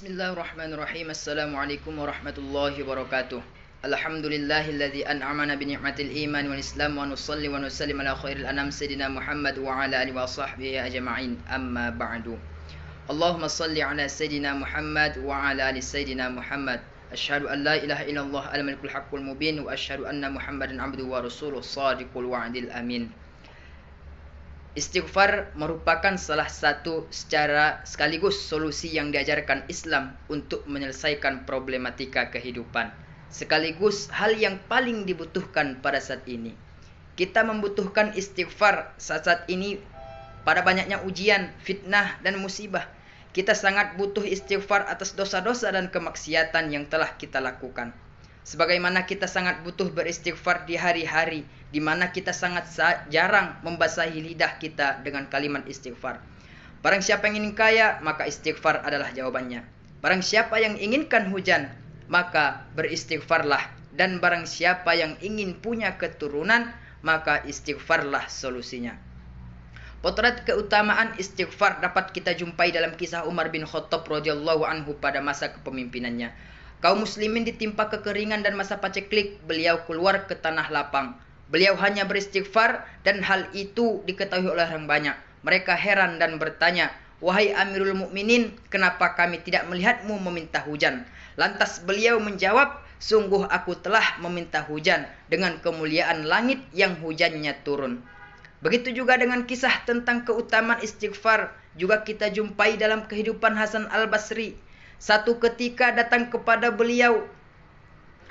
Bismillahirrahmanirrahim. Assalamualaikum warahmatullahi wabarakatuh. Alhamdulillahilladzi an'amana bi ni'matil iman wal islam wa nusalli wa nusallim ala khairil anam sayyidina Muhammad wa ala alihi wa sahbihi ajma'in. Amma ba'du. Allahumma salli ala sayyidina Muhammad wa ala ali sayyidina Muhammad. Asyhadu an la ilaha illallah al-malikul haqqul mubin wa asyhadu anna Muhammadan abduhu wa rasuluh shadiqul wa'dil amin. Istighfar merupakan salah satu secara sekaligus solusi yang diajarkan Islam untuk menyelesaikan problematika kehidupan. Sekaligus hal yang paling dibutuhkan pada saat ini. Kita membutuhkan istighfar saat ini pada banyaknya ujian, fitnah, dan musibah. Kita sangat butuh istighfar atas dosa-dosa dan kemaksiatan yang telah kita lakukan. Sebagaimana kita sangat butuh beristighfar di hari-hari di mana kita sangat jarang membasahi lidah kita dengan kalimat istighfar. Barang siapa yang ingin kaya, maka istighfar adalah jawabannya. Barang siapa yang inginkan hujan, maka beristighfarlah. Dan barang siapa yang ingin punya keturunan, maka istighfarlah solusinya. Potret keutamaan istighfar dapat kita jumpai dalam kisah Umar bin Khattab radhiyallahu anhu pada masa kepemimpinannya. Kaum muslimin ditimpa kekeringan dan masa paceklik, beliau keluar ke tanah lapang. Beliau hanya beristighfar dan hal itu diketahui oleh orang banyak. Mereka heran dan bertanya, "Wahai Amirul Mukminin, kenapa kami tidak melihatmu meminta hujan?" Lantas beliau menjawab, "Sungguh aku telah meminta hujan dengan kemuliaan langit yang hujannya turun." Begitu juga dengan kisah tentang keutamaan istighfar juga kita jumpai dalam kehidupan Hasan al-Basri. Satu ketika datang kepada beliau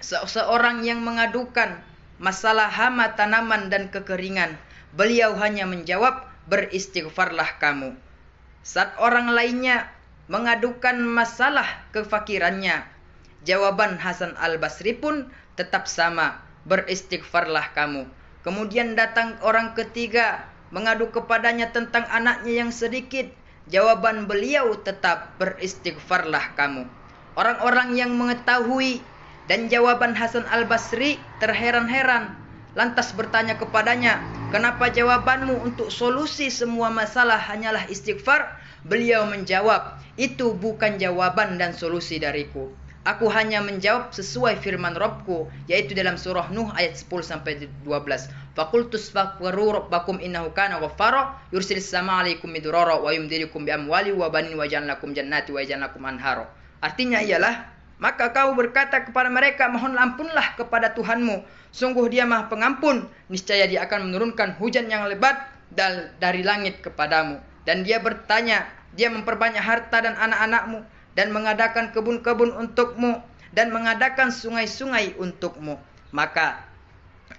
seseorang yang mengadukan masalah hama tanaman dan kekeringan. Beliau hanya menjawab, "Beristighfarlah kamu." Saat orang lainnya mengadukan masalah kefakirannya, jawaban Hasan al-Basri pun tetap sama, "Beristighfarlah kamu." Kemudian datang orang ketiga mengadu kepadanya tentang anaknya yang sedikit. Jawaban beliau tetap, "Beristighfarlah kamu." Orang-orang yang mengetahui dan jawaban Hasan al-Basri terheran-heran. Lantas bertanya kepadanya, "Kenapa jawabanmu untuk solusi semua masalah hanyalah istighfar?" Beliau menjawab, "Itu bukan jawaban dan solusi dariku. Aku hanya menjawab sesuai firman Rabbku, yaitu dalam surah Nuh ayat 10-12. Faqultu astaghfiru rabbakum innahu kana ghaffara yursilis sama 'alaikum midrara wa yumdidukum bi amwali wa banin wa ja'al lakum jannati wa ja'al lakum anhara." Artinya ialah, maka kau berkata kepada mereka, "Mohonlah ampunlah kepada Tuhanmu. Sungguh Dia Maha Pengampun. Niscaya Dia akan menurunkan hujan yang lebat dari langit kepadamu." Dan Dia bertanya, Dia memperbanyak harta dan anak-anakmu, dan mengadakan kebun-kebun untukmu, dan mengadakan sungai-sungai untukmu. Maka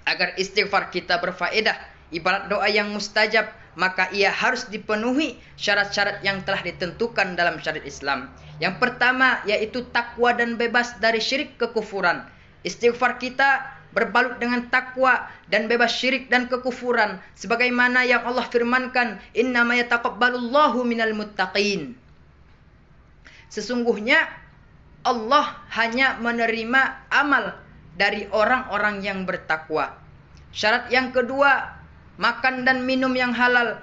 agar istighfar kita berfaedah, ibarat doa yang mustajab, maka ia harus dipenuhi syarat-syarat yang telah ditentukan dalam syariat Islam. Yang pertama yaitu takwa dan bebas dari syirik kekufuran. Istighfar kita berbalut dengan takwa dan bebas syirik dan kekufuran, sebagaimana yang Allah firmankan, "Innama yataqabbalullahu minal muttaqin." Sesungguhnya Allah hanya menerima amal dari orang-orang yang bertakwa. Syarat yang kedua, makan dan minum yang halal.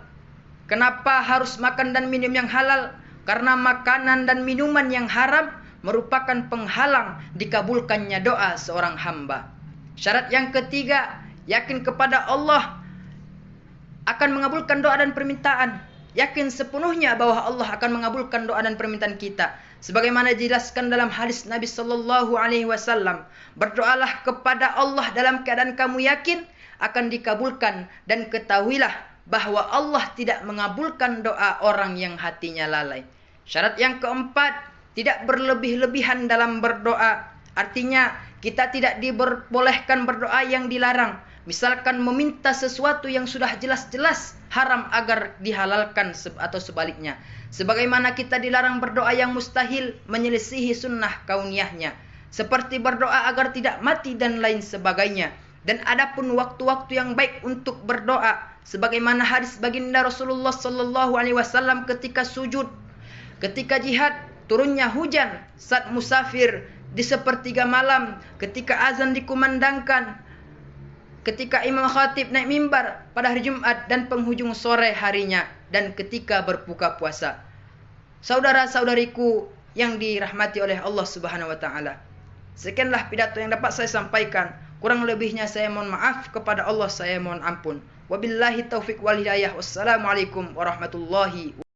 Kenapa harus makan dan minum yang halal? Karena makanan dan minuman yang haram merupakan penghalang dikabulkannya doa seorang hamba. Syarat yang ketiga, yakin kepada Allah akan mengabulkan doa dan permintaan. Yakin sepenuhnya bahwa Allah akan mengabulkan doa dan permintaan kita. Sebagaimana dijelaskan dalam hadis Nabi sallallahu alaihi wasallam, "Berdoalah kepada Allah dalam keadaan kamu yakin akan dikabulkan, dan ketahuilah bahwa Allah tidak mengabulkan doa orang yang hatinya lalai." Syarat yang keempat, tidak berlebih-lebihan dalam berdoa. Artinya kita tidak diperbolehkan berdoa yang dilarang. Misalkan meminta sesuatu yang sudah jelas-jelas haram agar dihalalkan atau sebaliknya. Sebagaimana kita dilarang berdoa yang mustahil menyelisihi sunnah kauniyahnya. Seperti berdoa agar tidak mati dan lain sebagainya. Dan adapun waktu-waktu yang baik untuk berdoa, sebagaimana hadis baginda Rasulullah sallallahu alaihi wasallam ketika sujud, ketika jihad, turunnya hujan, saat musafir, di sepertiga malam, ketika azan dikumandangkan, ketika imam khatib naik mimbar pada hari Jumat dan penghujung sore harinya, dan ketika berbuka puasa. Saudara-saudariku, yang dirahmati oleh Allah Subhanahu wa taala. Sekianlah pidato yang dapat saya sampaikan. Kurang lebihnya saya mohon maaf, kepada Allah saya mohon ampun. Wabillahi taufik wal hidayah. Wassalamualaikum warahmatullahi wabarakatuh.